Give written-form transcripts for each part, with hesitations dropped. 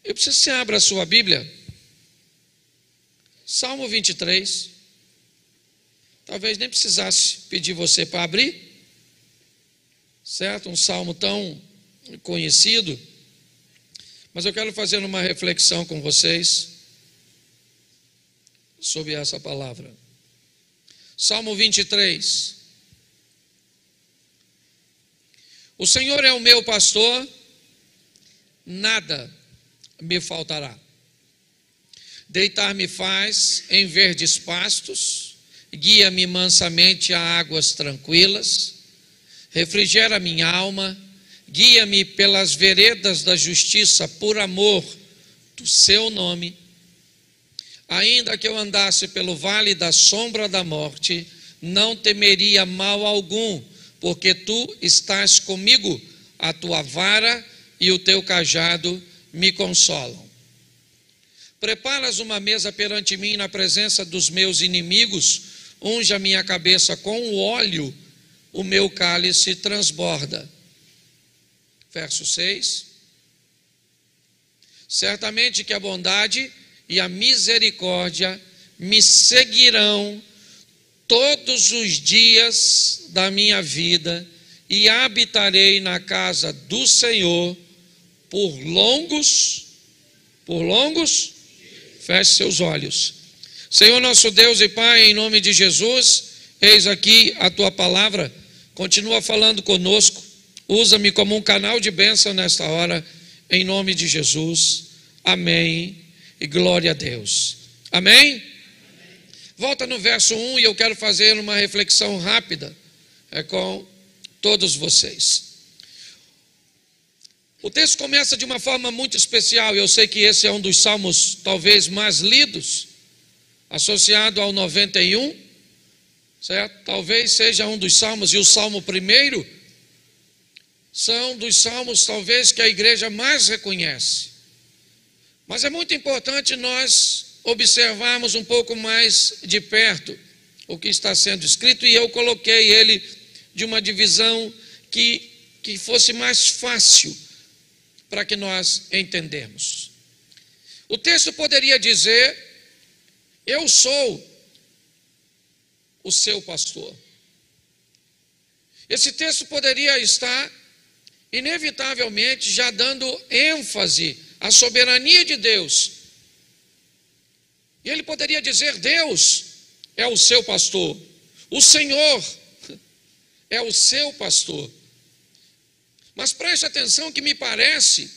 Eu preciso que você abra a sua Bíblia. Salmo 23. Talvez nem precisasse pedir você para abrir, certo? Um salmo tão conhecido. Mas eu quero fazer uma reflexão com vocês sobre essa palavra. Salmo 23. O Senhor é o meu pastor, nada me faltará. Deitar-me faz em verdes pastos, guia-me mansamente a águas tranquilas, refrigera minha alma, guia-me pelas veredas da justiça por amor do seu nome. Ainda que eu andasse pelo vale da sombra da morte, não temeria mal algum, porque tu estás comigo, a tua vara e o teu cajado me consolam. Preparas uma mesa perante mim na presença dos meus inimigos, unge a minha cabeça com o óleo, o meu cálice transborda. Verso 6. Certamente que a bondade e a misericórdia me seguirão todos os dias da minha vida, e habitarei na casa do Senhor por longos, feche seus olhos. Senhor nosso Deus e Pai, em nome de Jesus, eis aqui a tua palavra, continua falando conosco, usa-me como um canal de bênção nesta hora, em nome de Jesus, amém e glória a Deus, amém? Volta no verso 1 e eu quero fazer uma reflexão rápida com todos vocês. O texto começa de uma forma muito especial. Eu sei que esse é um dos salmos talvez mais lidos, associado ao 91, certo? Talvez seja um dos salmos, e o salmo primeiro são dos salmos talvez que a igreja mais reconhece. Mas é muito importante nós observarmos um pouco mais de perto o que está sendo escrito, e eu coloquei ele de uma divisão que fosse mais fácil para que nós entendermos. O texto poderia dizer: eu sou o seu pastor. Esse texto poderia estar inevitavelmente já dando ênfase à soberania de Deus. E ele poderia dizer: Deus é o seu pastor, o Senhor é o seu pastor. Mas preste atenção que me parece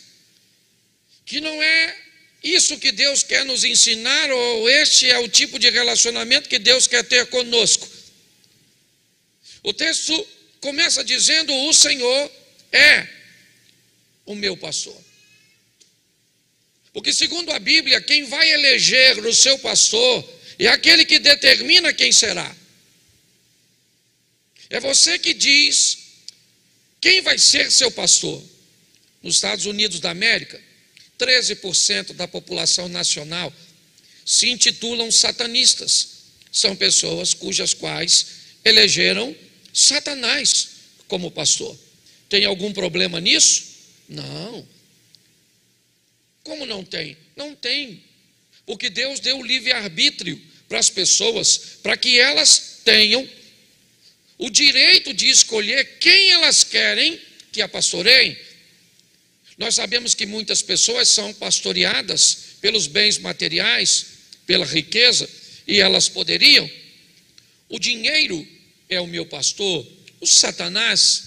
que não é isso que Deus quer nos ensinar, ou este é o tipo de relacionamento que Deus quer ter conosco. O texto começa dizendo: o Senhor é o meu pastor. Porque segundo a Bíblia, quem vai eleger o seu pastor é aquele que determina quem será. É você que diz quem vai ser seu pastor. Nos Estados Unidos da América, 13% da população nacional se intitulam satanistas. São pessoas cujas quais elegeram Satanás como pastor. Tem algum problema nisso? Não. Como não tem? Não tem. Porque Deus deu livre-arbítrio para as pessoas, para que elas tenham o direito de escolher quem elas querem que a pastoreiem. Nós sabemos que muitas pessoas são pastoreadas pelos bens materiais, pela riqueza, e elas poderiam. O dinheiro é o meu pastor, o Satanás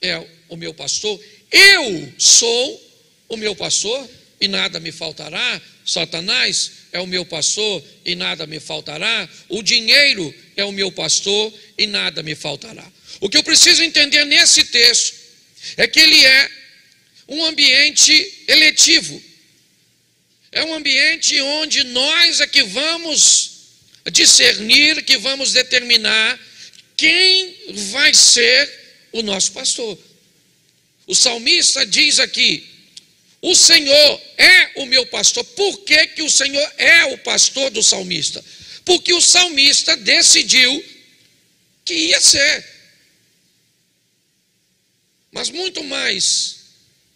é o meu pastor, eu sou o meu pastor e nada me faltará. Satanás é o meu pastor e nada me faltará. O dinheiro é o meu pastor e nada me faltará. O que eu preciso entender nesse texto é que ele é um ambiente eletivo. É um ambiente onde nós é que vamos discernir, que vamos determinar quem vai ser o nosso pastor. O salmista diz aqui: o Senhor é o meu pastor. Por que o Senhor é o pastor do salmista? Porque o salmista decidiu que ia ser. Mas muito mais,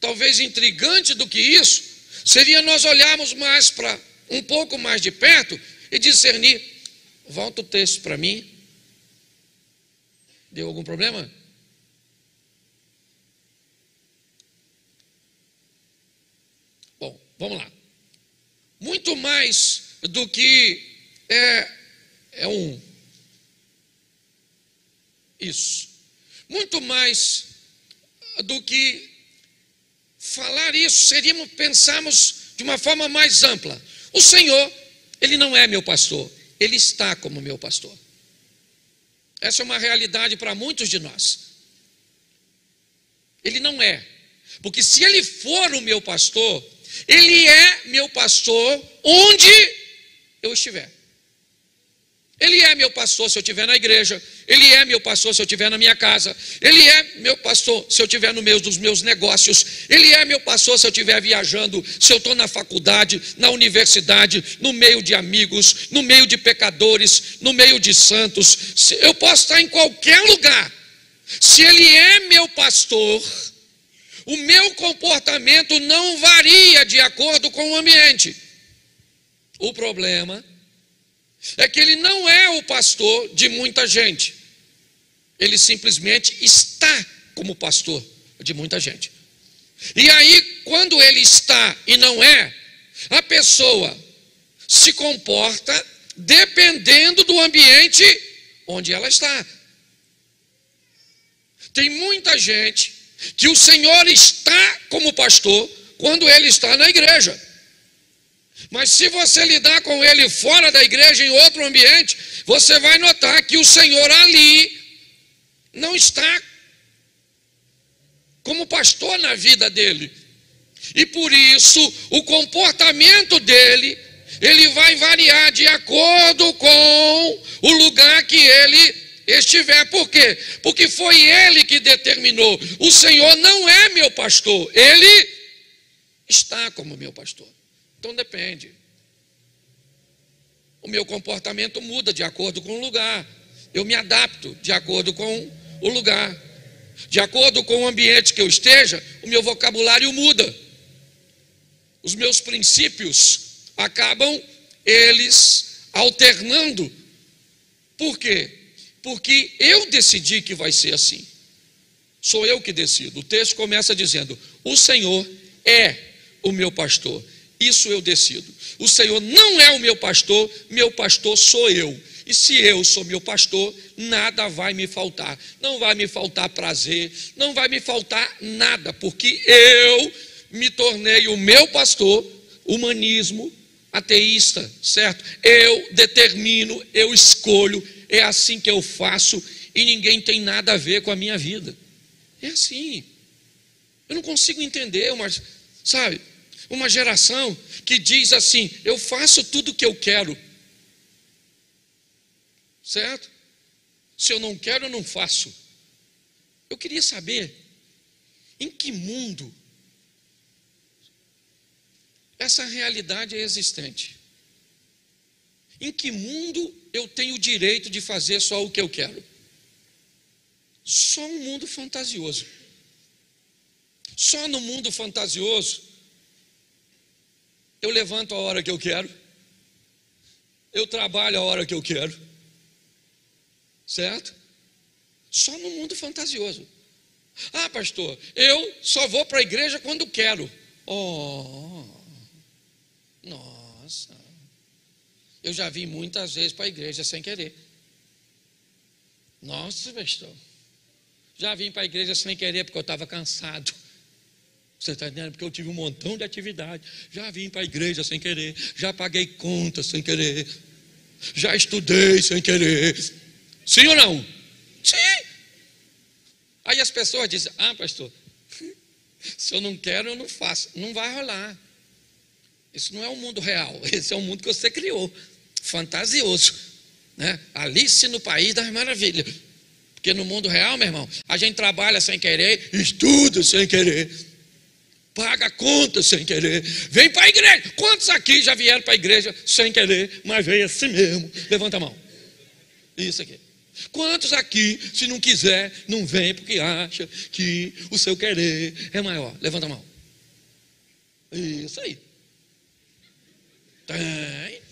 talvez intrigante do que isso, seria nós olharmos mais para um pouco mais de perto e discernir. Volta o texto para mim. Deu algum problema? Bom, vamos lá. Muito mais do que isso. Muito mais do que falar isso, seríamos pensarmos de uma forma mais ampla. O Senhor, Ele não é meu pastor, Ele está como meu pastor. Essa é uma realidade para muitos de nós. Ele não é. Porque se Ele for o meu pastor, Ele é meu pastor onde eu estiver. Ele é meu pastor se eu estiver na igreja. Ele é meu pastor se eu estiver na minha casa. Ele é meu pastor se eu estiver no meio dos meus negócios. Ele é meu pastor se eu estiver viajando, se eu estou na faculdade, na universidade, no meio de amigos, no meio de pecadores, no meio de santos. Eu posso estar em qualquer lugar. Se Ele é meu pastor, o meu comportamento não varia de acordo com o ambiente. O problema é que Ele não é o pastor de muita gente. Ele simplesmente está como pastor de muita gente. E aí, quando Ele está e não é, a pessoa se comporta dependendo do ambiente onde ela está. Tem muita gente que o Senhor está como pastor quando Ele está na igreja. Mas se você lidar com Ele fora da igreja, em outro ambiente, você vai notar que o Senhor ali não está como pastor na vida dele. E por isso, o comportamento dele, ele vai variar de acordo com o lugar que ele estiver. Por quê? Porque foi Ele que determinou. O Senhor não é meu pastor, Ele está como meu pastor. Então depende. O meu comportamento muda de acordo com o lugar. Eu me adapto de acordo com o lugar. De acordo com o ambiente que eu esteja, o meu vocabulário muda. Os meus princípios acabam, eles, alternando. Por quê? Porque eu decidi que vai ser assim. Sou eu que decido. O texto começa dizendo: o Senhor é o meu pastor. Isso eu decido. O Senhor não é o meu pastor sou eu. E se eu sou meu pastor, nada vai me faltar. Não vai me faltar prazer, não vai me faltar nada, porque eu me tornei o meu pastor, humanismo, ateísta, certo? Eu determino, eu escolho, é assim que eu faço e ninguém tem nada a ver com a minha vida. É assim. Eu não consigo entender, mas, sabe, uma geração que diz assim: eu faço tudo o que eu quero. Certo? Se eu não quero, eu não faço. Eu queria saber em que mundo essa realidade é existente. Em que mundo eu tenho o direito de fazer só o que eu quero? Só um mundo fantasioso. Só no mundo fantasioso eu levanto a hora que eu quero, eu trabalho a hora que eu quero, certo? Só no mundo fantasioso. Ah, pastor, eu só vou para a igreja quando quero. Oh, nossa, eu já vim muitas vezes para a igreja sem querer. Nossa, pastor, já vim para a igreja sem querer porque eu estava cansado. Você está entendendo? Porque eu tive um montão de atividade. Já vim para a igreja sem querer. Já paguei contas sem querer. Já estudei sem querer. Sim ou não? Sim. Aí as pessoas dizem: ah, pastor, se eu não quero, eu não faço. Não vai rolar. Isso não é o mundo real. Esse é o mundo que você criou. Fantasioso, né? Alice no País das Maravilhas. Porque no mundo real, meu irmão, a gente trabalha sem querer, estuda sem querer, paga conta sem querer, vem para a igreja. Quantos aqui já vieram para a igreja sem querer, mas veio assim mesmo? Levanta a mão. Isso aqui. Quantos aqui, se não quiser, não vem porque acha que o seu querer é maior? Levanta a mão. Isso aí. Tem.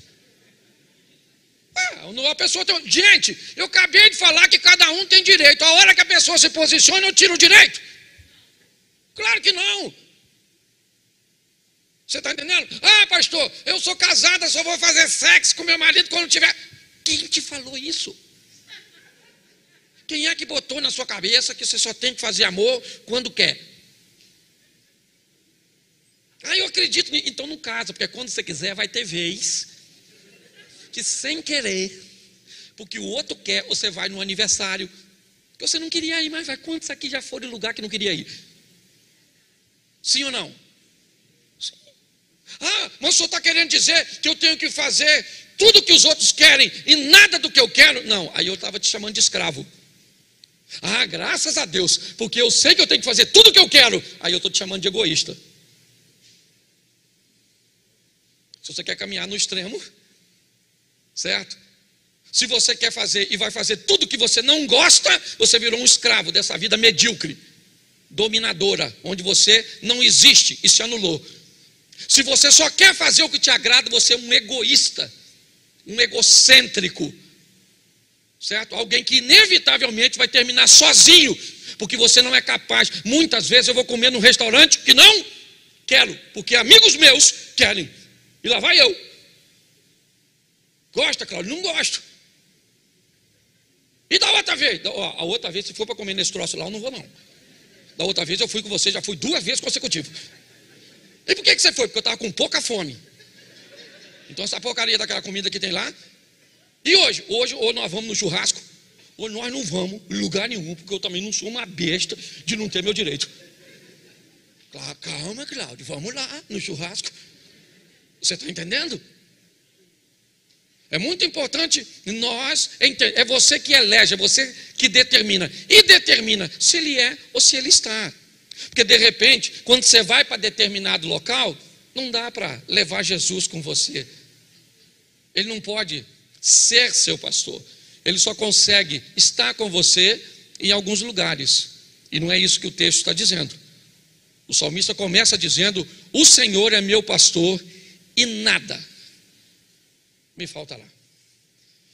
A pessoa tem... Gente, eu acabei de falar que cada um tem direito. A hora que a pessoa se posiciona, eu tiro o direito. Claro que não. Você está entendendo? Ah, pastor, eu sou casada, só vou fazer sexo com meu marido quando tiver... Quem te falou isso? Quem é que botou na sua cabeça que você só tem que fazer amor quando quer? Ah, eu acredito. Então não casa, porque quando você quiser vai ter vez que sem querer, porque o outro quer, você vai no aniversário, que você não queria ir, mas vai. Quantos aqui já foram em lugar que não queria ir? Sim ou não? Sim. Ah, mas o senhor está querendo dizer que eu tenho que fazer tudo que os outros querem e nada do que eu quero? Não, aí eu estava te chamando de escravo. Ah, graças a Deus, porque eu sei que eu tenho que fazer tudo o que eu quero. Aí eu estou te chamando de egoísta. Se você quer caminhar no extremo, certo? Se você quer fazer e vai fazer tudo que você não gosta, você virou um escravo dessa vida medíocre, dominadora, onde você não existe e se anulou. Se você só quer fazer o que te agrada, você é um egoísta, um egocêntrico, certo? Alguém que inevitavelmente vai terminar sozinho, porque você não é capaz. Muitas vezes eu vou comer num restaurante que não quero, porque amigos meus querem, e lá vai eu. Gosta, Cláudio? Não gosto. E da outra vez? A outra vez, se for para comer nesse troço lá, eu não vou não. Da outra vez eu fui com você, já fui 2 vezes consecutivas. E por que você foi? Porque eu estava com pouca fome. Então essa porcaria daquela comida que tem lá. E hoje? Hoje ou nós vamos no churrasco, ou nós não vamos em lugar nenhum, porque eu também não sou uma besta de não ter meu direito. Calma, Cláudio, vamos lá no churrasco. Você está entendendo? É muito importante nós entender. É você que elege, é você que determina. E determina se ele é ou se ele está. Porque de repente, quando você vai para determinado local, não dá para levar Jesus com você. Ele não pode ser seu pastor. Ele só consegue estar com você em alguns lugares. E não é isso que o texto está dizendo. O salmista começa dizendo: o Senhor é meu pastor e nada me falta lá.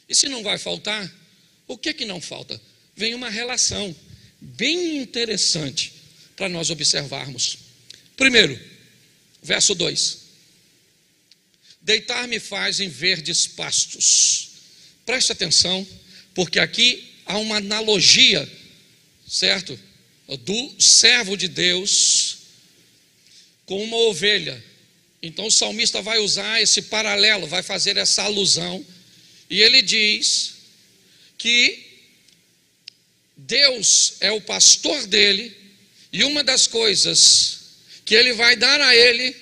E se não vai faltar, o que não falta? Vem uma relação bem interessante para nós observarmos. Primeiro, verso 2: deitar-me faz em verdes pastos. Preste atenção, porque aqui há uma analogia, certo? Do servo de Deus com uma ovelha. Então o salmista vai usar esse paralelo, vai fazer essa alusão, e ele diz que Deus é o pastor dele, e uma das coisas que ele vai dar a ele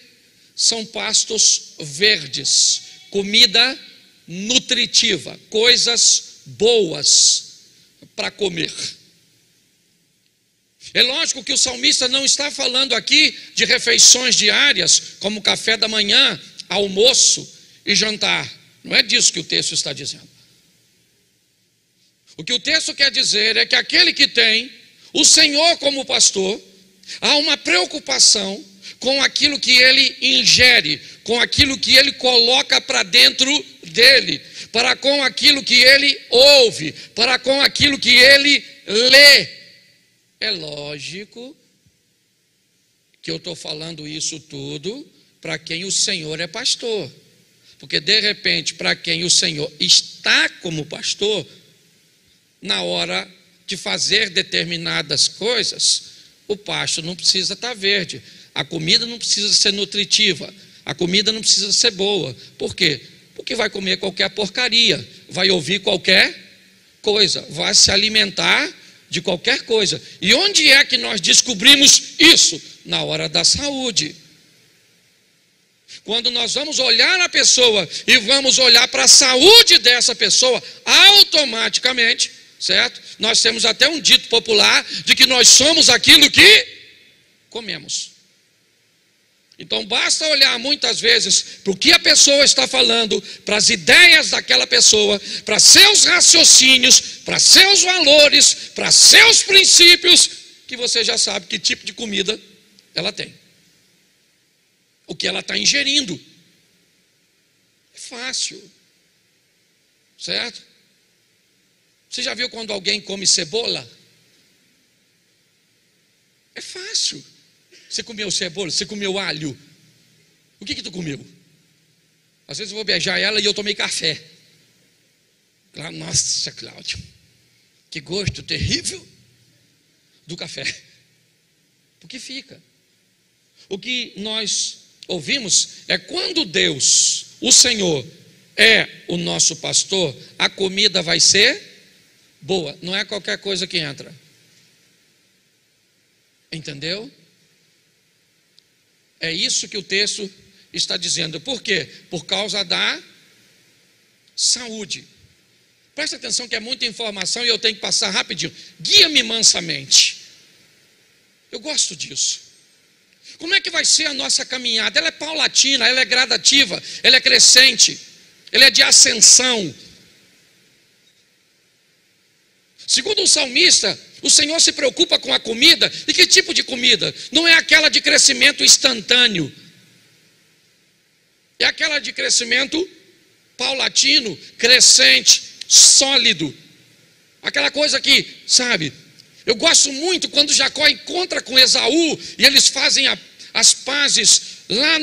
são pastos verdes, comida nutritiva, coisas boas para comer. É lógico que o salmista não está falando aqui de refeições diárias, como café da manhã, almoço e jantar. Não é disso que o texto está dizendo. O que o texto quer dizer é que aquele que tem o Senhor como pastor, há uma preocupação com aquilo que ele ingere, com aquilo que ele coloca para dentro dele, para com aquilo que ele ouve, para com aquilo que ele lê. É lógico que eu estou falando isso tudo para quem o Senhor é pastor. Porque de repente, para quem o Senhor está como pastor, na hora de fazer determinadas coisas, o pasto não precisa estar verde, a comida não precisa ser nutritiva, a comida não precisa ser boa. Por quê? Porque vai comer qualquer porcaria, vai ouvir qualquer coisa, vai se alimentar de qualquer coisa. E onde é que nós descobrimos isso? Na hora da saúde. Quando nós vamos olhar a pessoa e vamos olhar para a saúde dessa pessoa, automaticamente, certo? Nós temos até um dito popular de que nós somos aquilo que comemos. Então basta olhar muitas vezes para o que a pessoa está falando, para as ideias daquela pessoa, para seus raciocínios, para seus valores, para seus princípios, que você já sabe que tipo de comida ela tem, o que ela está ingerindo. É fácil. Certo? Você já viu quando alguém come cebola? É fácil. Você comeu cebola, você comeu alho. O que tu comeu? Às vezes eu vou beijar ela e eu tomei café. Nossa, Cláudio, que gosto terrível do café. Porque fica. O que nós ouvimos é quando Deus, o Senhor, é o nosso pastor, a comida vai ser boa. Não é qualquer coisa que entra. Entendeu? É isso que o texto está dizendo. Por quê? Por causa da saúde. Presta atenção que é muita informação e eu tenho que passar rapidinho. Guia-me mansamente. Eu gosto disso. Como é que vai ser a nossa caminhada? Ela é paulatina, ela é gradativa, ela é crescente, ela é de ascensão. Segundo o salmista, o Senhor se preocupa com a comida. E que tipo de comida? Não é aquela de crescimento instantâneo. É aquela de crescimento paulatino, crescente, sólido. Aquela coisa que, sabe, eu gosto muito quando Jacó encontra com Esaú e eles fazem as pazes lá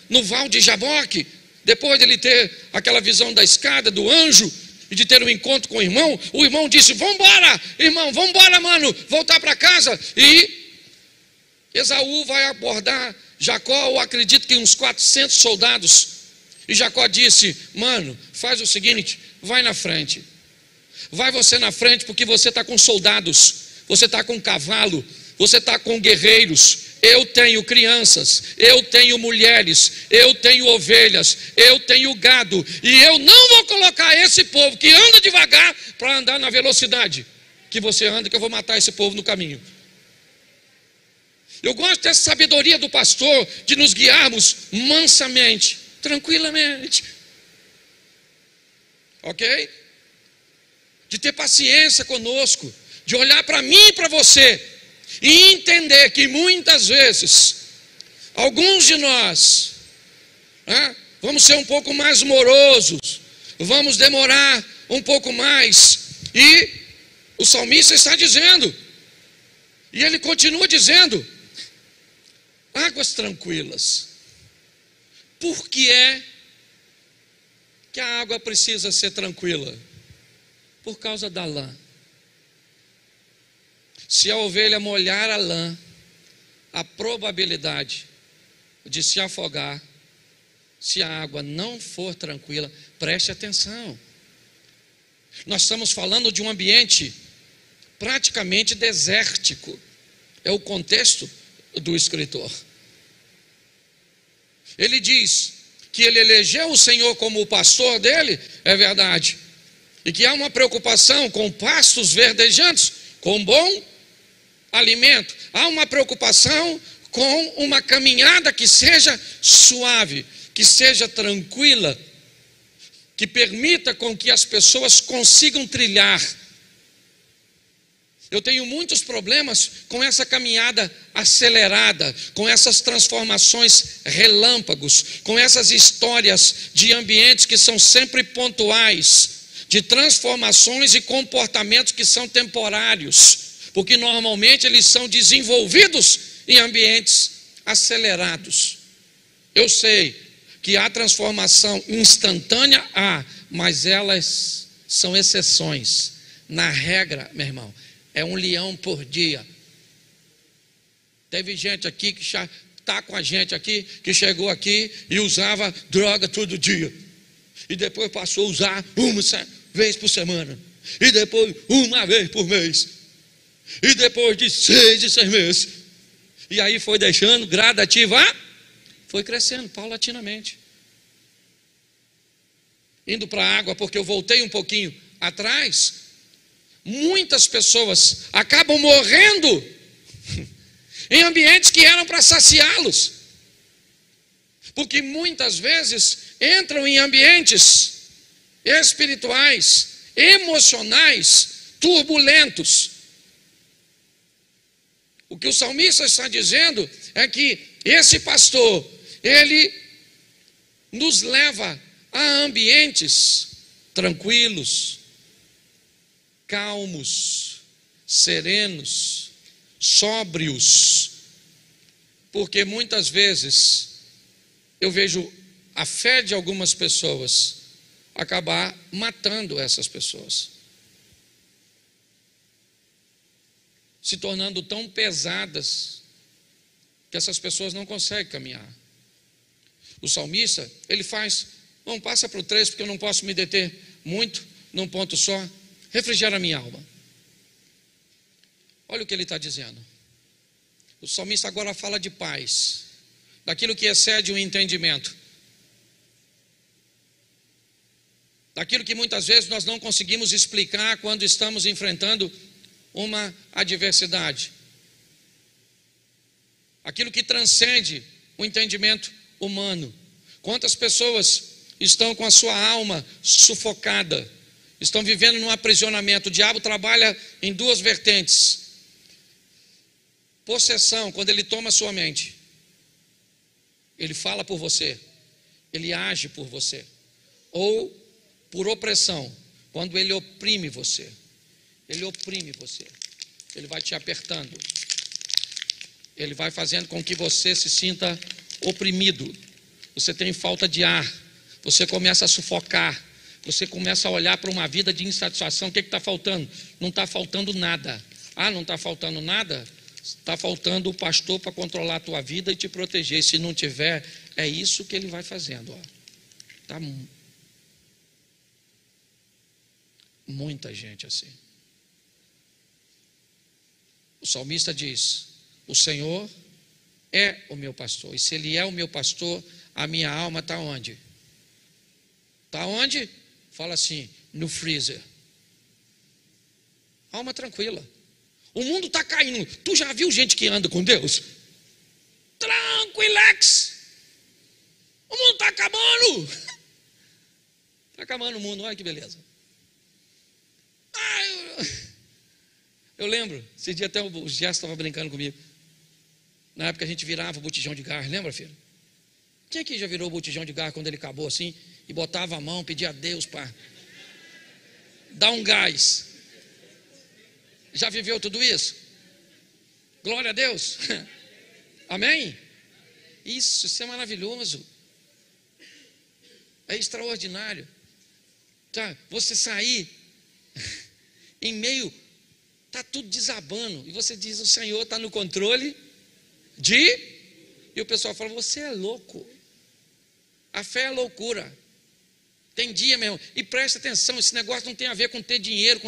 no Val de Jaboque, depois de ele ter aquela visão da escada, do anjo, e de ter um encontro com o irmão disse: vamos embora, irmão, vamos embora, mano, voltar para casa. E Esaú vai abordar Jacó, eu acredito que uns 400 soldados. E Jacó disse: mano, faz o seguinte, vai na frente. Vai você na frente, porque você está com soldados, você está com cavalo, você está com guerreiros. Eu tenho crianças, eu tenho mulheres, eu tenho ovelhas, eu tenho gado, e eu não vou colocar esse povo que anda devagar para andar na velocidade que você anda, que eu vou matar esse povo no caminho. Eu gosto dessa sabedoria do pastor, de nos guiarmos mansamente, tranquilamente, ok? De ter paciência conosco, de olhar para mim e para você e entender que muitas vezes alguns de nós vamos ser um pouco mais morosos, vamos demorar um pouco mais. E o salmista está dizendo, e ele continua dizendo: águas tranquilas. Por que é que a água precisa ser tranquila? Por causa da lã. Se a ovelha molhar a lã, a probabilidade de se afogar, se a água não for tranquila, preste atenção. Nós estamos falando de um ambiente praticamente desértico. É o contexto do escritor. Ele diz que ele elegeu o Senhor como o pastor dele, é verdade, e que há uma preocupação com pastos verdejantes, com bom alimento. Há uma preocupação com uma caminhada que seja suave, que seja tranquila, que permita com que as pessoas consigam trilhar. Eu tenho muitos problemas com essa caminhada acelerada, com essas transformações relâmpagos, com essas histórias de ambientes que são sempre pontuais, de transformações e comportamentos que são temporários, porque normalmente eles são desenvolvidos em ambientes acelerados. Eu sei que há transformação instantânea, mas elas são exceções. Na regra, meu irmão, é 1 leão por dia. Teve gente aqui que já está com a gente aqui, que chegou aqui e usava droga todo dia, e depois passou a usar uma vez por semana, e depois uma vez por mês, e depois de 6 em 6 meses, e aí foi deixando gradativa, foi crescendo paulatinamente, indo para a água. Porque eu voltei um pouquinho atrás, muitas pessoas acabam morrendo em ambientes que eram para saciá-los, porque muitas vezes entram em ambientes espirituais, emocionais, turbulentos. O que o salmista está dizendo é que esse pastor, ele nos leva Há ambientes tranquilos, calmos, serenos, sóbrios, porque muitas vezes eu vejo a fé de algumas pessoas acabar matando essas pessoas, se tornando tão pesadas que essas pessoas não conseguem caminhar. O salmista, ele faz, não passa para o 3, porque eu não posso me deter muito num ponto só. Refrigera a minha alma. Olha o que ele está dizendo. O salmista agora fala de paz, daquilo que excede o entendimento, daquilo que muitas vezes nós não conseguimos explicar quando estamos enfrentando uma adversidade, aquilo que transcende o entendimento humano. Quantas pessoas estão com a sua alma sufocada, estão vivendo num aprisionamento? O diabo trabalha em duas vertentes: possessão, quando ele toma a sua mente, ele fala por você, ele age por você, ou por opressão, quando ele oprime você. Ele oprime você, ele vai te apertando, ele vai fazendo com que você se sinta oprimido, você tem falta de ar, você começa a sufocar, você começa a olhar para uma vida de insatisfação. O que está faltando? Não está faltando nada. Ah, não está faltando nada? Está faltando o pastor para controlar a tua vida e te proteger. E se não tiver, é isso que ele vai fazendo. Ó. Tá muita gente assim. O salmista diz: o Senhor é o meu pastor, e se Ele é o meu pastor, a minha alma está onde? Está onde? Fala assim, no freezer. Alma tranquila. O mundo está caindo. Tu já viu gente que anda com Deus? Tranquilex. O mundo está acabando. Está acabando o mundo, olha que beleza. Eu lembro, esse dia até o Gerson estava brincando comigo. Na época a gente virava o botijão de gás, lembra, filho? Quem aqui já virou o botijão de gás quando ele acabou assim? E botava a mão, pedia a Deus para dar um gás. Já viveu tudo isso? Glória a Deus. Amém? Isso é maravilhoso. É extraordinário. Tá? Você sair em meio, está tudo desabando, e você diz: o Senhor está no controle e o pessoal fala: você é louco. A fé é loucura. Tem dia, meu irmão, e preste atenção, esse negócio não tem a ver com ter dinheiro,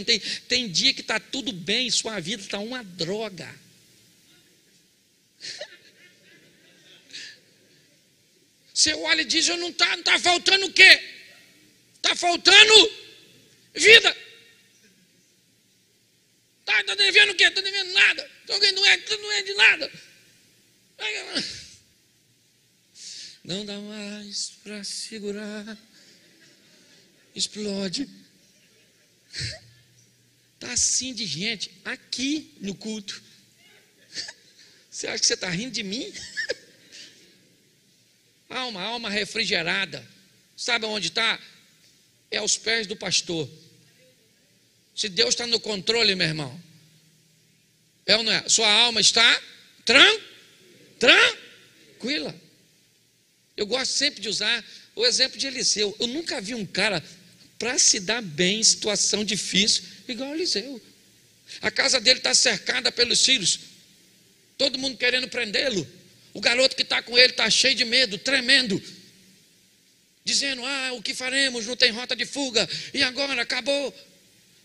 tem dia que está tudo bem, sua vida está uma droga. Você olha e diz: não está faltando o quê? Está faltando vida. Está devendo o quê? Está devendo nada. Não é de nada. Não dá mais para segurar. Explode. Está assim de gente aqui no culto. Você acha que você está rindo de mim? Alma refrigerada. Sabe onde está? É aos pés do pastor. Se Deus está no controle, meu irmão, é ou não é? Sua alma está tranquila. Eu gosto sempre de usar o exemplo de Eliseu. Eu nunca vi um cara para se dar bem em situação difícil igual Eliseu. A casa dele está cercada pelos sírios, todo mundo querendo prendê-lo. O garoto que está com ele está cheio de medo, tremendo, dizendo: o que faremos? Não tem rota de fuga, e agora acabou.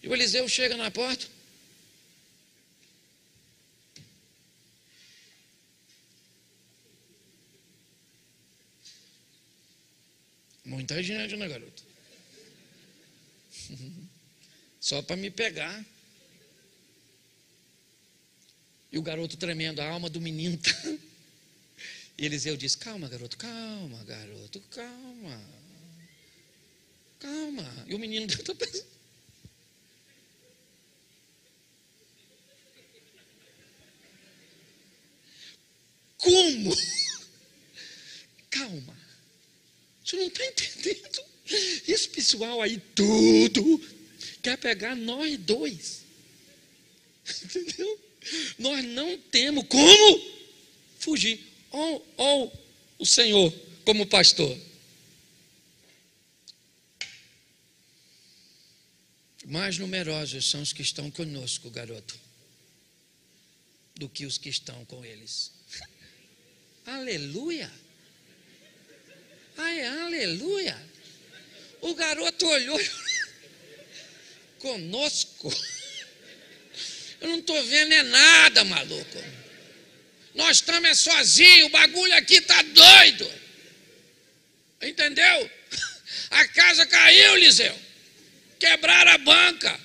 E o Eliseu chega na porta. Muita gente, né, garoto? Só para me pegar. E o garoto tremendo, a alma do menino. E Eliseu diz: calma, garoto, calma, garoto, calma. Calma. E o menino está pensando: como? Calma. Você não está entendendo? Esse pessoal aí tudo quer pegar nós dois. Entendeu? Nós não temos como fugir. Ou o Senhor como pastor. Mais numerosos são os que estão conosco, garoto, do que os que estão com eles. Aleluia! Ai, aleluia! O garoto olhou conosco. Eu não estou vendo é nada, maluco. Nós estamos sozinhos, o bagulho aqui está doido. Entendeu? A casa caiu, Eliseu. Quebraram a banca.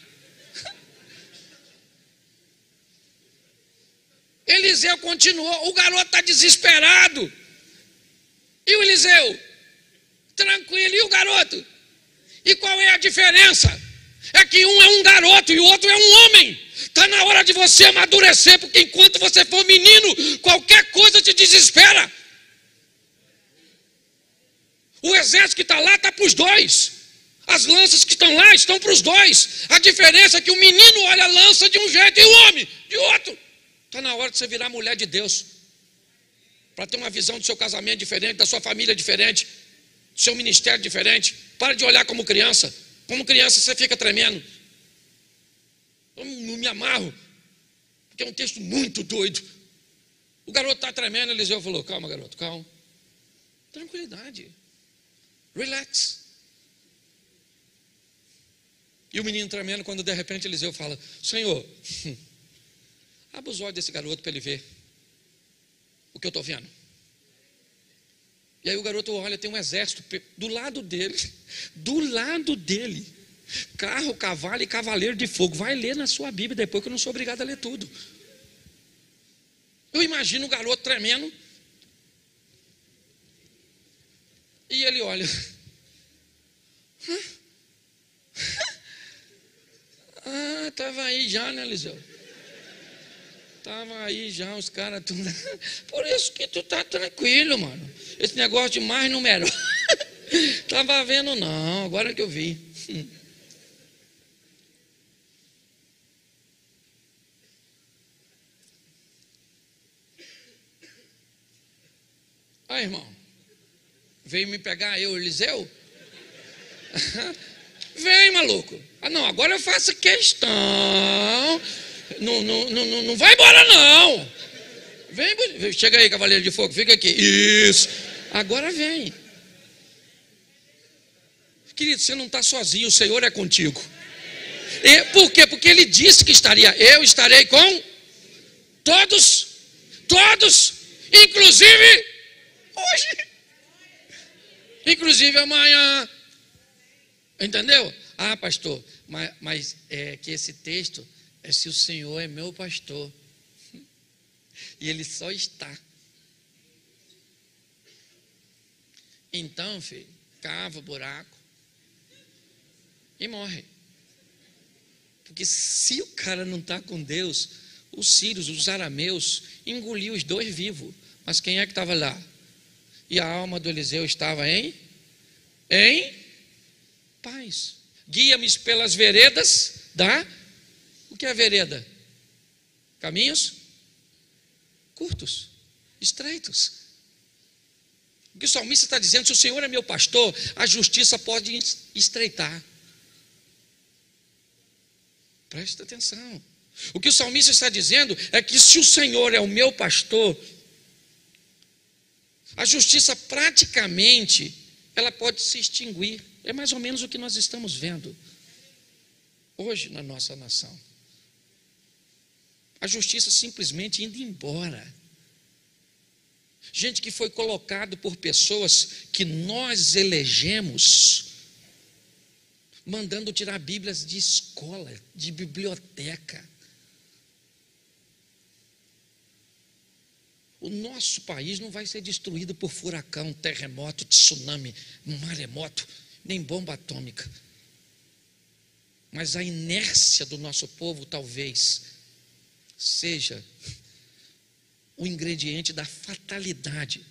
Eliseu continuou, o garoto está desesperado. E o Eliseu? Tranquilo, e o garoto? E qual é a diferença? É que um é um garoto e o outro é um homem. Está na hora de você amadurecer, porque enquanto você for menino, qualquer coisa te desespera. O exército que está lá está para os dois. As lanças que estão lá estão para os dois. A diferença é que o menino olha a lança de um jeito e o homem de outro. Está na hora de você virar mulher de Deus, para ter uma visão do seu casamento diferente, da sua família diferente, do seu ministério diferente. Para de olhar como criança. Como criança você fica tremendo. Eu não me amarro, porque é um texto muito doido. O garoto está tremendo, Eliseu falou: calma, garoto, calma. Tranquilidade. Relax. E o menino tremendo, quando de repente Eliseu fala: Senhor, abre os olhos desse garoto para ele ver o que eu estou vendo. E aí o garoto olha, tem um exército do lado dele, carro, cavalo e cavaleiro de fogo. Vai ler na sua Bíblia depois, que eu não sou obrigado a ler tudo. Eu imagino o garoto tremendo, e ele olha: estava aí já, né, Eliseu? Estava aí já, os caras tudo. Por isso que tu tá tranquilo, mano. Esse negócio de mais numeroso. Estava vendo, não, agora que eu vi. Aí, irmão, veio me pegar eu, Eliseu? Vem, maluco. Não, agora eu faço questão. Não vai embora, não. Vem, chega aí, cavaleiro de fogo, fica aqui. Isso. Agora vem. Querido, você não está sozinho, o Senhor é contigo. Por quê? Porque Ele disse que eu estarei com todos, inclusive hoje, inclusive amanhã. Entendeu? Pastor, mas é que esse texto é se o Senhor é meu pastor. E Ele só está. Então, filho, cava o buraco e morre. Porque se o cara não está com Deus, os sírios, os arameus, engoliu os dois vivos. Mas quem é que estava lá? E a alma do Eliseu estava em paz. Guia-me pelas veredas o que é vereda? Caminhos curtos, estreitos. O que o salmista está dizendo: se o Senhor é meu pastor, a justiça pode estreitar. Presta atenção. O que o salmista está dizendo é que se o Senhor é o meu pastor, a justiça praticamente ela pode se extinguir. É mais ou menos o que nós estamos vendo hoje na nossa nação. A justiça simplesmente indo embora. Gente que foi colocado por pessoas que nós elegemos, mandando tirar Bíblias de escola, de biblioteca. O nosso país não vai ser destruído por furacão, terremoto, tsunami, maremoto, nem bomba atômica. Mas a inércia do nosso povo talvez seja o ingrediente da fatalidade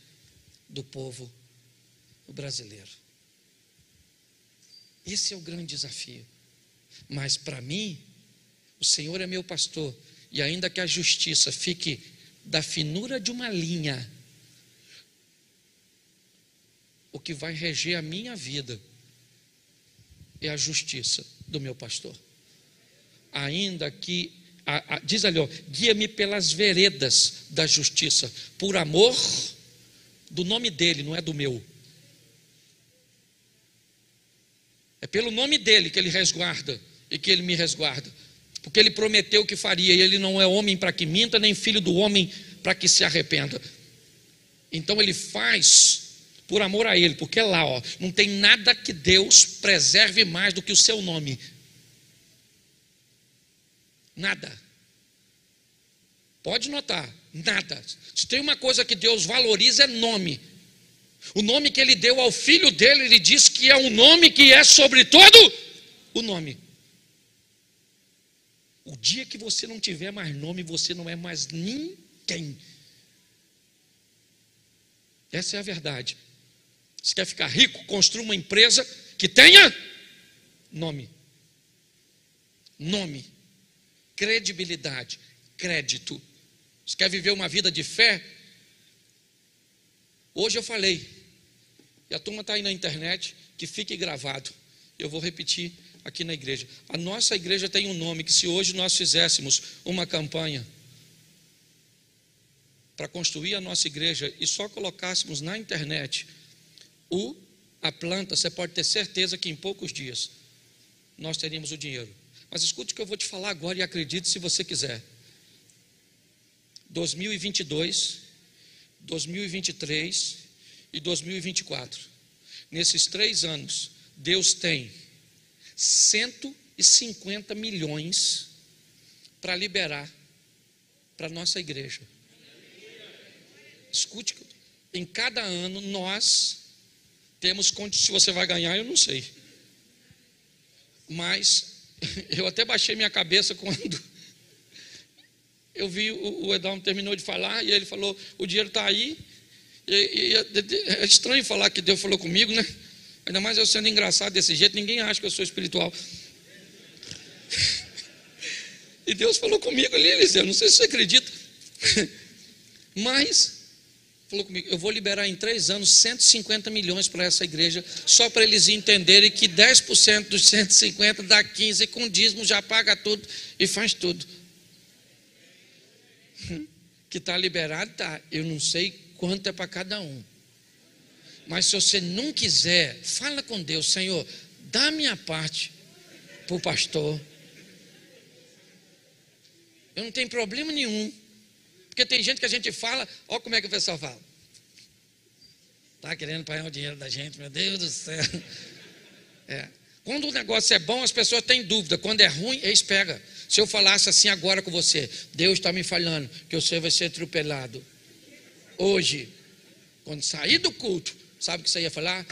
do povo brasileiro. Esse é o grande desafio. Mas para mim, o Senhor é meu pastor, e ainda que a justiça fique da finura de uma linha, o que vai reger a minha vida é a justiça do meu pastor. Ainda que, diz ali, guia-me pelas veredas da justiça, por amor do nome dele, não é do meu. É pelo nome dele que ele resguarda e que ele me resguarda, porque ele prometeu que faria, e ele não é homem para que minta, nem filho do homem para que se arrependa. Então ele faz por amor a ele, porque lá, não tem nada que Deus preserve mais do que o seu nome. Nada. Pode notar, nada. Se tem uma coisa que Deus valoriza é nome. O nome que ele deu ao filho dele, ele diz que é um nome que é sobre todo o nome. O dia que você não tiver mais nome, você não é mais ninguém. Essa é a verdade. Você quer ficar rico? Construa uma empresa que tenha nome. Nome. Credibilidade. Crédito. Você quer viver uma vida de fé? Hoje eu falei, e a turma está aí na internet, que fique gravado. Eu vou repetir aqui na igreja. A nossa igreja tem um nome que, se hoje nós fizéssemos uma campanha para construir a nossa igreja e só colocássemos na internet a planta, você pode ter certeza que em poucos dias nós teríamos o dinheiro. Mas escute o que eu vou te falar agora e acredite se você quiser. 2022, 2023 e 2024. Nesses 3 anos, Deus tem 150 milhões para liberar para a nossa igreja. Escute, em cada ano nós temos condições. Se você vai ganhar, eu não sei. Mas eu até baixei minha cabeça quando eu vi o Edalmo terminou de falar e ele falou: o dinheiro está aí. E é estranho falar que Deus falou comigo, né? Ainda mais eu sendo engraçado desse jeito, ninguém acha que eu sou espiritual. E Deus falou comigo ali, Eliseu, não sei se você acredita. Mas falou comigo: eu vou liberar em 3 anos 150 milhões para essa igreja, só para eles entenderem que 10% dos 150 dá 15, com dízimo já paga tudo e faz tudo. Que está liberado, tá. Eu não sei quanto é para cada um. Mas se você não quiser, fala com Deus: Senhor, dá a minha parte para o pastor. Eu não tenho problema nenhum. Porque tem gente que a gente fala, olha como é que o pessoal fala. Está querendo pagar o dinheiro da gente, meu Deus do céu. Quando o negócio é bom, as pessoas têm dúvida. Quando é ruim, eles pegam. Se eu falasse assim agora com você: Deus está me falando que você vai ser atropelado hoje, quando sair do culto, sabe o que você ia falar?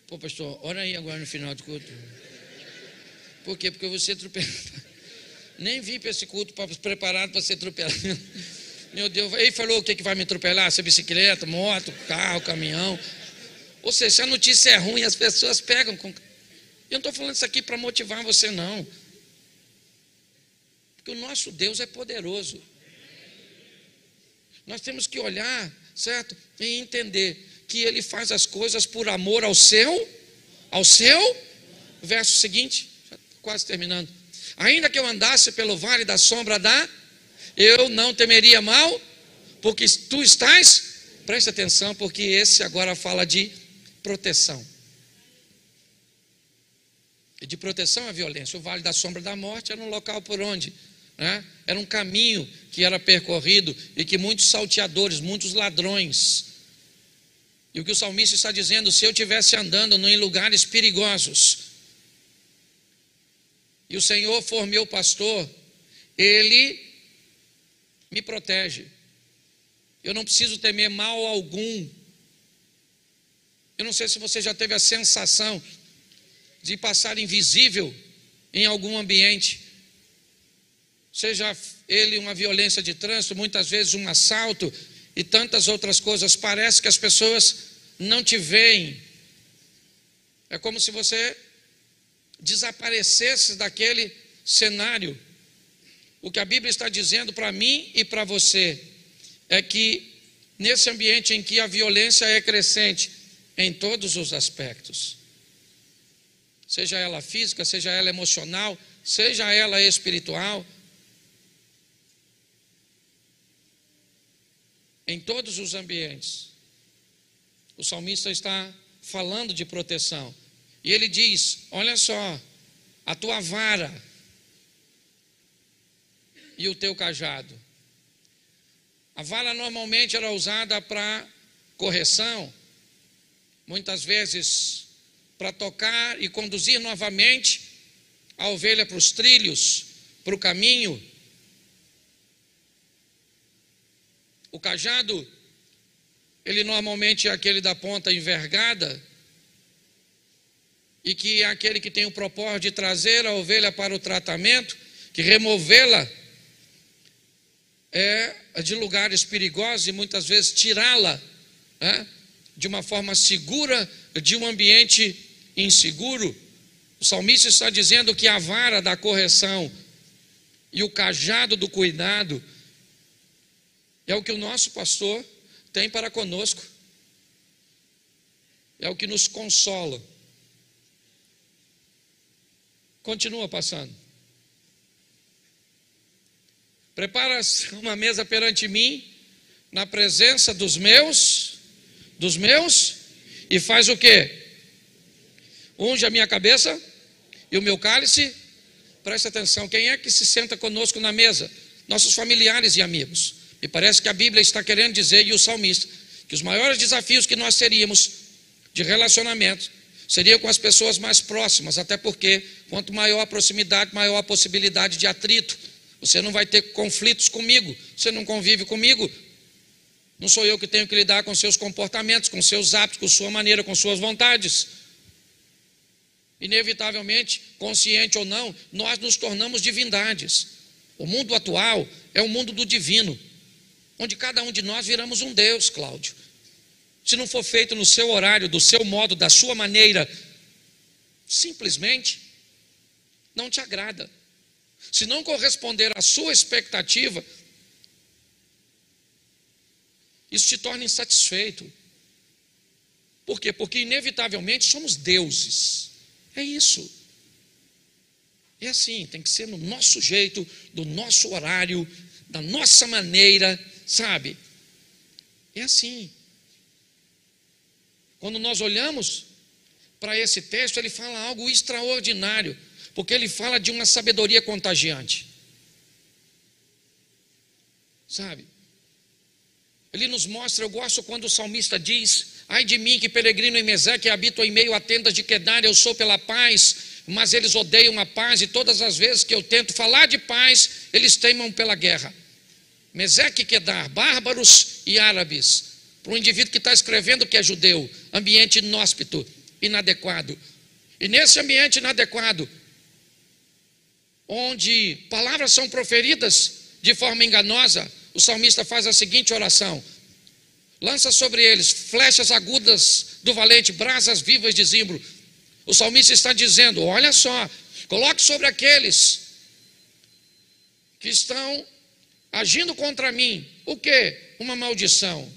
Pô, pastor, ora aí agora no final do culto. Por quê? Porque eu vou ser atropelado. Nem vim para esse culto preparado para ser atropelado. Meu Deus, ele falou o que vai me atropelar? Se é bicicleta, moto, carro, caminhão. Ou seja, se a notícia é ruim, as pessoas pegam com... Eu não estou falando isso aqui para motivar você, não. Porque o nosso Deus é poderoso. Nós temos que olhar, certo? E entender que Ele faz as coisas por amor ao seu. Verso seguinte, quase terminando. Ainda que eu andasse pelo vale da sombra eu não temeria mal, porque tu estás, preste atenção, porque esse agora fala de proteção. E de proteção à violência. O vale da sombra da morte era um local por onde, né? Era um caminho que era percorrido e que muitos salteadores, muitos ladrões. E o que o salmista está dizendo: se eu estivesse andando em lugares perigosos, e o Senhor for meu pastor, Ele me protege. Eu não preciso temer mal algum. Eu não sei se você já teve a sensação de passar invisível em algum ambiente, seja ele uma violência de trânsito, muitas vezes um assalto e tantas outras coisas. Parece que as pessoas não te veem, É como se você desaparecesse daquele cenário. O que a Bíblia está dizendo para mim e para você é que nesse ambiente em que a violência é crescente em todos os aspectos, seja ela física, seja ela emocional, seja ela espiritual, em todos os ambientes, o salmista está falando de proteção. E ele diz: olha só, a tua vara e o teu cajado. A vara normalmente era usada para correção, muitas vezes para tocar e conduzir novamente a ovelha para os trilhos, para o caminho. O cajado, ele normalmente é aquele da ponta envergada, e que é aquele que tem o propósito de trazer a ovelha para o tratamento, que removê-la de lugares perigosos e muitas vezes tirá-la de uma forma segura de um ambiente inseguro. O salmista está dizendo que a vara da correção e o cajado do cuidado é o que o nosso pastor tem para conosco, é o que nos consola. Continua passando. Prepara-se uma mesa perante mim, na presença dos meus, e faz o quê? Unge a minha cabeça e o meu cálice. Presta atenção, quem é que se senta conosco na mesa? Nossos familiares e amigos. Me parece que a Bíblia está querendo dizer, e o salmista, que os maiores desafios que nós teríamos de relacionamento seria com as pessoas mais próximas, até porque quanto maior a proximidade, maior a possibilidade de atrito. Você não vai ter conflitos comigo, você não convive comigo, não sou eu que tenho que lidar com seus comportamentos, com seus hábitos, com sua maneira, com suas vontades. Inevitavelmente, consciente ou não, nós nos tornamos divindades. O mundo atual é o mundo do divino, onde cada um de nós viramos um Deus, Cláudio. Se não for feito no seu horário, do seu modo, da sua maneira, simplesmente não te agrada. Se não corresponder à sua expectativa, isso te torna insatisfeito. Por quê? Porque inevitavelmente somos deuses. É isso. É assim, tem que ser no nosso jeito, do nosso horário, da nossa maneira, sabe? É assim. Quando nós olhamos para esse texto, ele fala algo extraordinário, porque ele fala de uma sabedoria contagiante. Sabe? Ele nos mostra, eu gosto quando o salmista diz: ai de mim que peregrino em Meseque e habito em meio a tendas de Quedar, eu sou pela paz, mas eles odeiam a paz, e todas as vezes que eu tento falar de paz, eles teimam pela guerra. Meseque e Quedar, bárbaros e árabes. Para um indivíduo que está escrevendo que é judeu, ambiente inóspito, inadequado. E nesse ambiente inadequado, onde palavras são proferidas de forma enganosa, o salmista faz a seguinte oração: lança sobre eles flechas agudas do valente, brasas vivas de zimbro. O salmista está dizendo: olha só, coloque sobre aqueles que estão agindo contra mim, o quê? Uma maldição.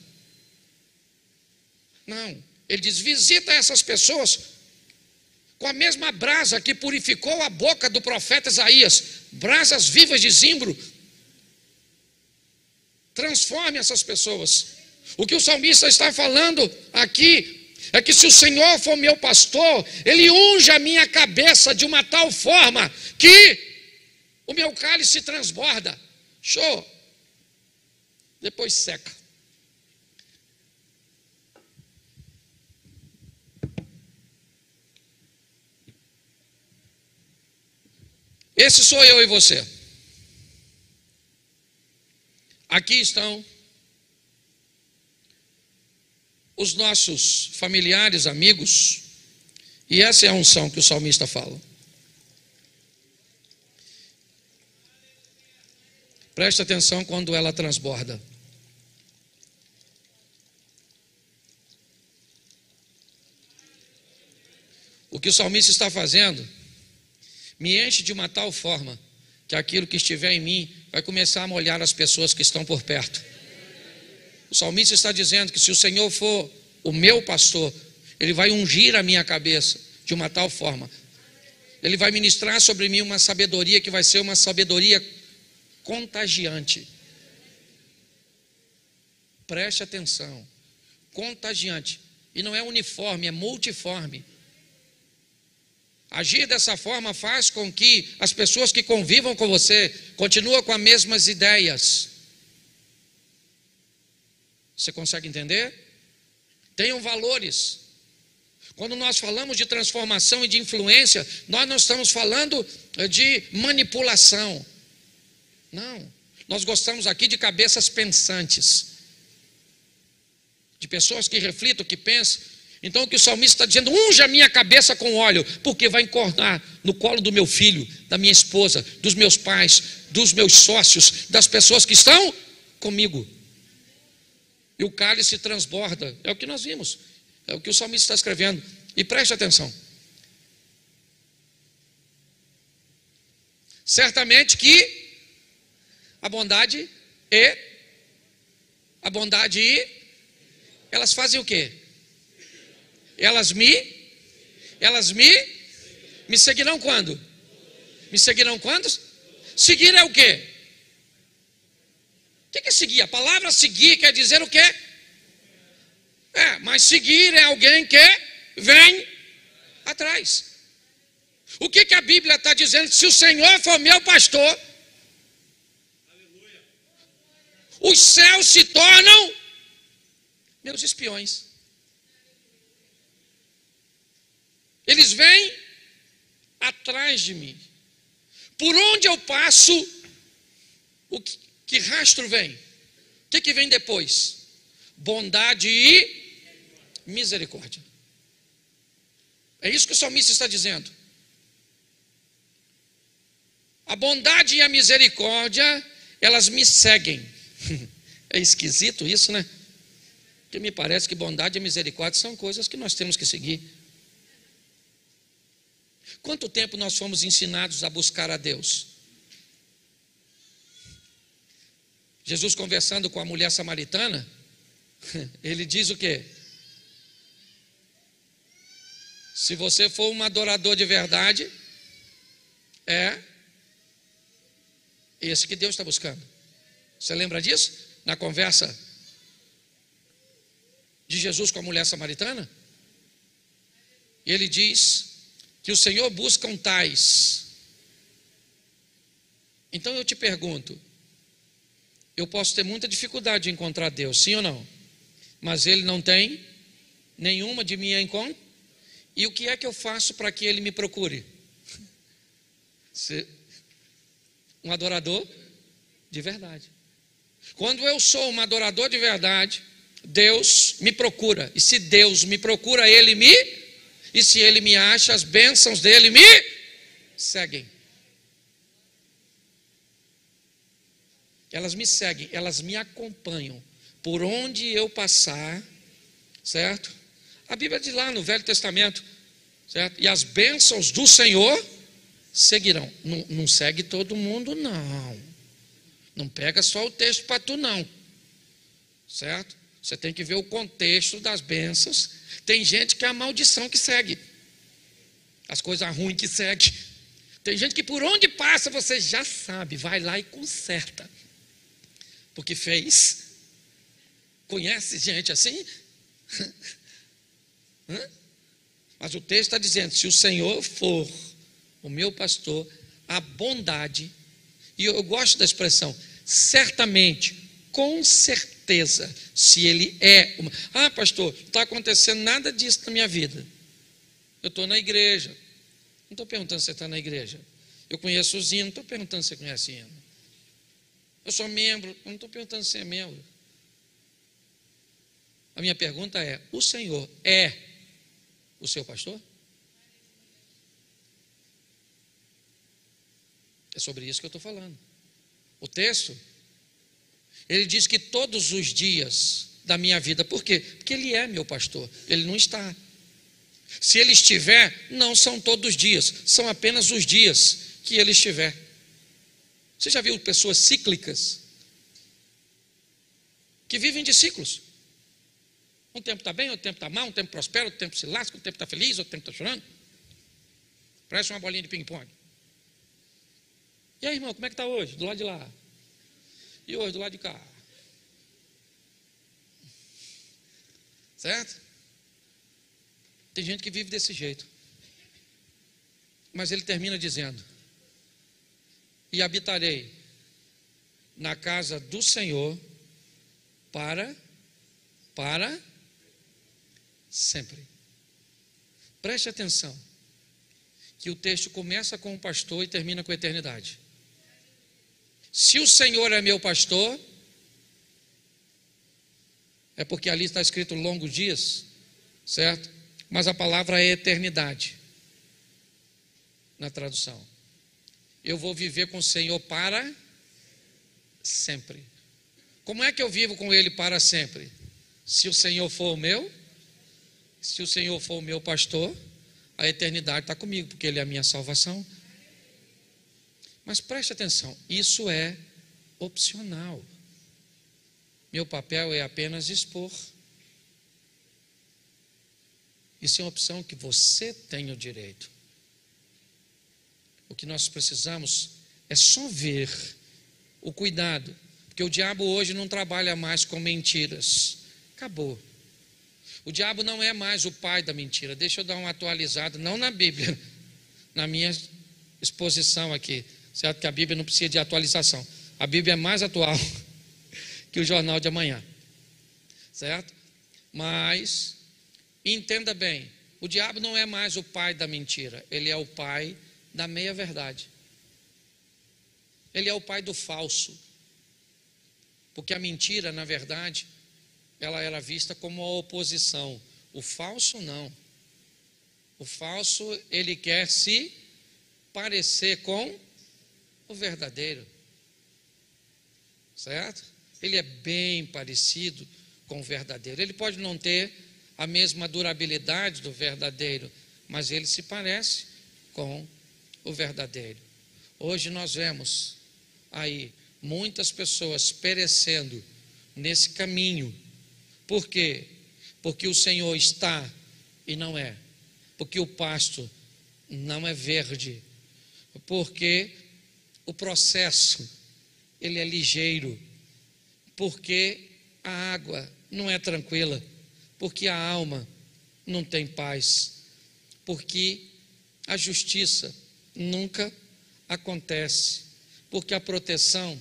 Não, ele diz: visita essas pessoas com a mesma brasa que purificou a boca do profeta Isaías, brasas vivas de zimbro. Transforme essas pessoas. O que o salmista está falando aqui é que se o Senhor for meu pastor, Ele unge a minha cabeça de uma tal forma que o meu cálice transborda. Show. Depois seca. Esse sou eu e você. Aqui estão os nossos familiares, amigos, e essa é a unção que o salmista fala. Preste atenção quando ela transborda. O que o salmista está fazendo me enche de uma tal forma que aquilo que estiver em mim vai começar a molhar as pessoas que estão por perto. O salmista está dizendo que se o Senhor for o meu pastor, Ele vai ungir a minha cabeça de uma tal forma. Ele vai ministrar sobre mim uma sabedoria que vai ser uma sabedoria contagiante. Preste atenção. Contagiante. E não é uniforme, é multiforme. Agir dessa forma faz com que as pessoas que convivam com você continuem com as mesmas ideias. Você consegue entender? Tenham valores. Quando nós falamos de transformação e de influência, nós não estamos falando de manipulação. Não. Nós gostamos aqui de cabeças pensantes, de pessoas que reflitam, que pensam. Então o que o salmista está dizendo: unja a minha cabeça com óleo, porque vai encornar no colo do meu filho, da minha esposa, dos meus pais, dos meus sócios, das pessoas que estão comigo. E o cálice transborda. É o que nós vimos. É o que o salmista está escrevendo. E preste atenção. Certamente que a bondade elas fazem o quê? Elas me seguirão quando? Me seguirão quando? Seguir é o quê? O que é seguir? A palavra seguir quer dizer o quê? Mas seguir é alguém que vem atrás. O que a Bíblia está dizendo? Se o Senhor for meu pastor, os céus se tornam meus espiões. Eles vêm atrás de mim. Por onde eu passo, que rastro vem? O que vem depois? Bondade e misericórdia. É isso que o salmista está dizendo. A bondade e a misericórdia, elas me seguem. É esquisito isso, né? Porque me parece que bondade e misericórdia são coisas que nós temos que seguir. Quanto tempo nós fomos ensinados a buscar a Deus? Jesus conversando com a mulher samaritana, ele diz o quê? Se você for um adorador de verdade, é esse que Deus está buscando. Você lembra disso? Na conversa de Jesus com a mulher samaritana? E ele diz que o Senhor busca tais. Então eu te pergunto, eu posso ter muita dificuldade de encontrar Deus, sim ou não? Mas Ele não tem nenhuma de minha encontro. E o que é que eu faço para que Ele me procure? Ser um adorador de verdade. Quando eu sou um adorador de verdade, Deus me procura. E se Deus me procura, e se Ele me acha, as bênçãos dEle me seguem. Elas me seguem, elas me acompanham. Por onde eu passar, certo? A Bíblia diz lá no Velho Testamento, certo? E as bênçãos do Senhor seguirão. Não segue todo mundo, não. Não pega só o texto para tu, não. Certo? Você tem que ver o contexto das bênçãos. Tem gente que é a maldição que segue. As coisas ruins que segue. Tem gente que por onde passa você já sabe. Vai lá e conserta. Porque fez. Conhece gente assim? Mas o texto está dizendo: se o Senhor for o meu pastor, a bondade, e eu gosto da expressão, certamente, com certeza, se Ele é uma... pastor, não está acontecendo nada disso na minha vida. Eu estou na igreja. Não estou perguntando se você está na igreja. Eu conheço os hinos, não estou perguntando se você conhece hino. Eu sou membro, não estou perguntando se você é membro. A minha pergunta é: o Senhor é o seu pastor? É sobre isso que eu estou falando. O texto, ele diz que todos os dias da minha vida, por quê? Porque Ele é meu pastor, Ele não está. Se ele estiver, não são todos os dias, são apenas os dias que ele estiver. Você já viu pessoas cíclicas? Que vivem de ciclos. Um tempo está bem, outro tempo está mal, um tempo prospera, outro tempo se lasca, outro tempo está feliz, outro tempo está chorando. Parece uma bolinha de ping-pong. E aí, irmão, como é que está hoje? Do lado de lá. E hoje, do lado de cá. Certo? Tem gente que vive desse jeito. Mas ele termina dizendo: e habitarei na casa do Senhor para sempre. Preste atenção, que o texto começa com o pastor e termina com a eternidade. Se o Senhor é meu pastor, é porque ali está escrito longos dias, certo? Mas a palavra é eternidade na tradução. Eu vou viver com o Senhor para sempre. Como é que eu vivo com Ele para sempre? Se o Senhor for o meu, se o Senhor for o meu pastor, a eternidade está comigo, porque Ele é a minha salvação. Mas preste atenção, isso é opcional. Meu papel é apenas expor. Isso é uma opção que você tem o direito. O que nós precisamos é só ver o cuidado, porque o diabo hoje não trabalha mais com mentiras. Acabou. O diabo não é mais o pai da mentira. Deixa eu dar uma atualizada, não na Bíblia, na minha exposição aqui, certo? Que a Bíblia não precisa de atualização. A Bíblia é mais atual que o jornal de amanhã, certo? Mas entenda bem, o diabo não é mais o pai da mentira, ele é o pai da meia-verdade. Ele é o pai do falso. Porque a mentira, na verdade, ela era vista como a oposição. O falso não. O falso, ele quer se parecer com o verdadeiro. Certo? Ele é bem parecido com o verdadeiro. Ele pode não ter a mesma durabilidade do verdadeiro, mas ele se parece com o verdadeiro. Hoje nós vemos aí muitas pessoas perecendo nesse caminho. Por quê? Porque o Senhor está e não é. Porque o pasto não é verde. Porque o processo, ele é ligeiro. Porque a água não é tranquila. Porque a alma não tem paz. Porque a justiça nunca acontece. Porque a proteção,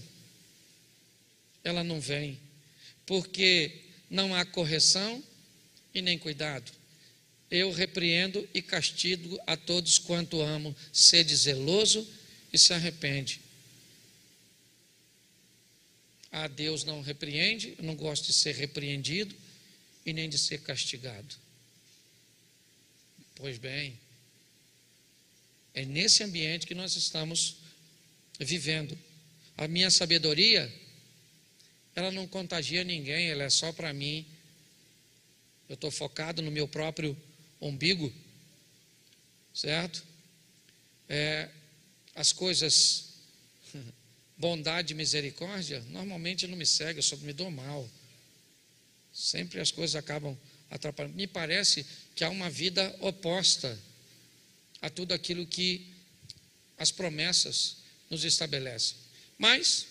ela não vem. Porque não há correção e nem cuidado. Eu repreendo e castigo a todos quanto amo. Sede zeloso e se arrepende. A Deus não repreende, eu não gosto de ser repreendido e nem de ser castigado. Pois bem, é nesse ambiente que nós estamos vivendo. A minha sabedoria, ela não contagia ninguém, ela é só para mim. Eu estou focado no meu próprio umbigo, certo? As coisas, bondade e misericórdia, normalmente não me seguem, eu só me dou mal. Sempre as coisas acabam atrapalhando. Me parece que há uma vida oposta a tudo aquilo que as promessas nos estabelecem. Mas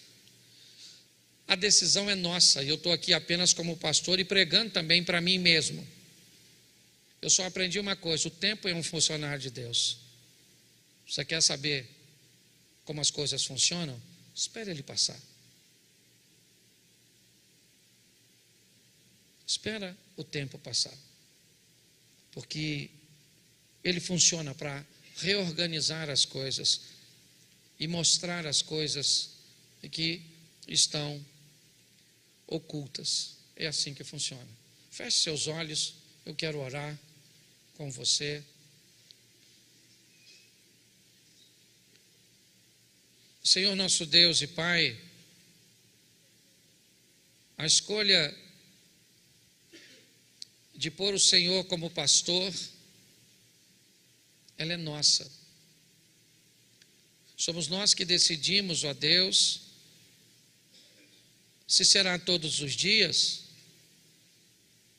a decisão é nossa, e eu estou aqui apenas como pastor e pregando também para mim mesmo. Eu só aprendi uma coisa: o tempo é um funcionário de Deus. Você quer saber como as coisas funcionam? Espere ele passar. Espera o tempo passar. Porque ele funciona para reorganizar as coisas e mostrar as coisas que estão ocultas. É assim que funciona. Feche seus olhos, eu quero orar com você. Senhor nosso Deus e Pai, a escolha de pôr o Senhor como pastor ela é nossa. Somos nós que decidimos, ó Deus, se será todos os dias,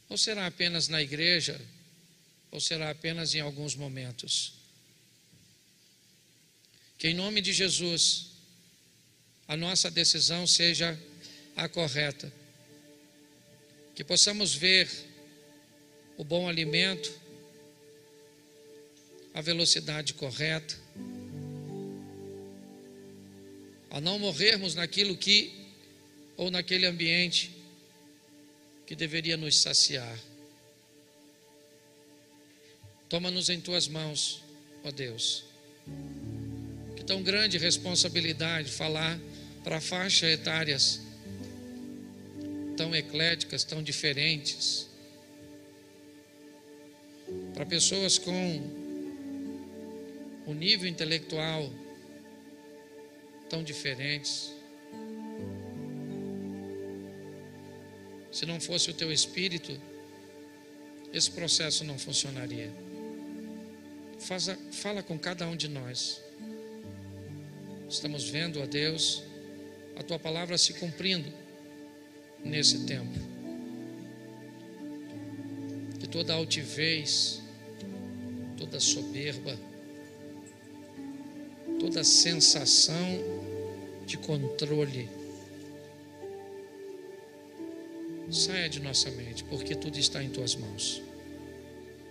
ou será apenas na igreja, ou será apenas em alguns momentos. Que em nome de Jesus, a nossa decisão seja a correta. Que possamos ver o bom alimento, a velocidade correta, a não morrermos naquilo que, ou naquele ambiente que deveria nos saciar. Toma-nos em tuas mãos, ó Deus. Que tão grande responsabilidade falar para faixas etárias tão ecléticas, tão diferentes, para pessoas com um nível intelectual tão diferentes. Se não fosse o teu Espírito, esse processo não funcionaria. Fala com cada um de nós. Estamos vendo, ó Deus, a tua palavra se cumprindo nesse tempo. Que toda altivez, toda soberba, toda sensação de controle saia de nossa mente, porque tudo está em tuas mãos.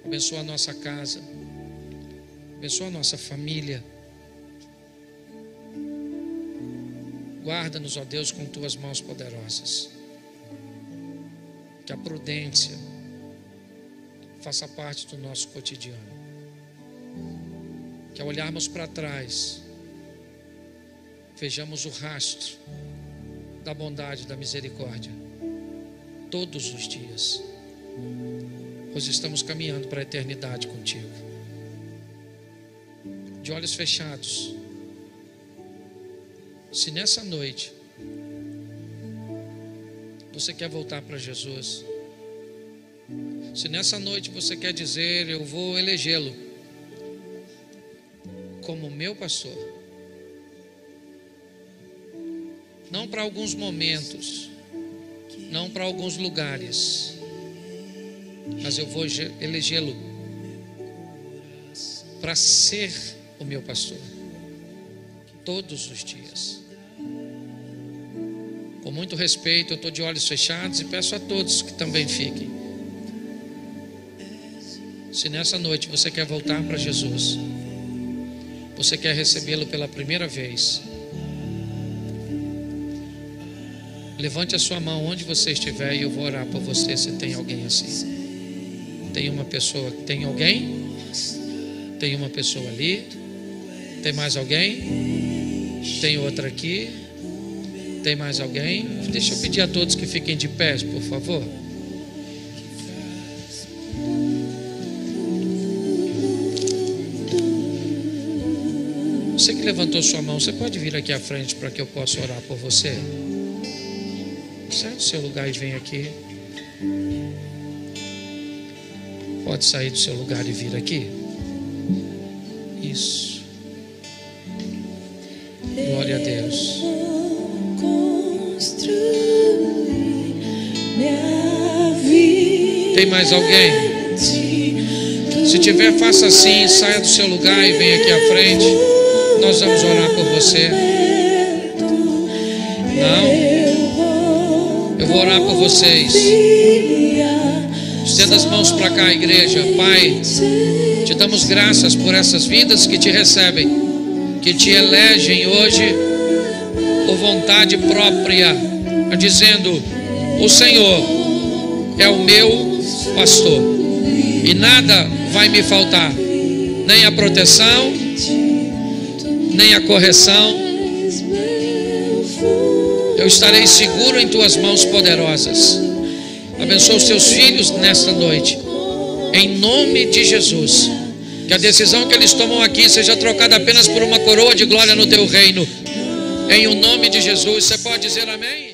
Abençoa a nossa casa, abençoa a nossa família. Guarda-nos, ó Deus, com tuas mãos poderosas. Que a prudência faça parte do nosso cotidiano. Que ao olharmos para trás, vejamos o rastro da bondade e da misericórdia todos os dias, pois estamos caminhando para a eternidade contigo. De olhos fechados, se nessa noite você quer voltar para Jesus, se nessa noite você quer dizer: eu vou elegê-lo como meu pastor, não para alguns momentos, não para alguns lugares, mas eu vou elegê-lo para ser o meu pastor todos os dias. Com muito respeito, eu estou de olhos fechados e peço a todos que também fiquem. Se nessa noite você quer voltar para Jesus, você quer recebê-lo pela primeira vez, levante a sua mão onde você estiver e eu vou orar por você. Se tem alguém assim, tem uma pessoa, tem alguém? Tem uma pessoa ali? Tem mais alguém? Tem outra aqui? Tem mais alguém? Deixa eu pedir a todos que fiquem de pé, por favor. Você que levantou sua mão, você pode vir aqui à frente para que eu possa orar por você? Sai do seu lugar e vem aqui. Pode sair do seu lugar e vir aqui. Isso. Glória a Deus. Tem mais alguém? Se tiver, faça assim, saia do seu lugar e venha aqui à frente. Nós vamos orar por você. Não? Eu vou orar por vocês. Estenda as mãos para cá, igreja. Pai, te damos graças por essas vidas que te recebem, que te elegem hoje por vontade própria, dizendo: o Senhor é o meu pastor e nada vai me faltar, nem a proteção, nem a correção. Eu estarei seguro em tuas mãos poderosas. Abençoa os teus filhos nesta noite, em nome de Jesus. Que a decisão que eles tomam aqui seja trocada apenas por uma coroa de glória no teu reino, em o nome de Jesus. Você pode dizer amém?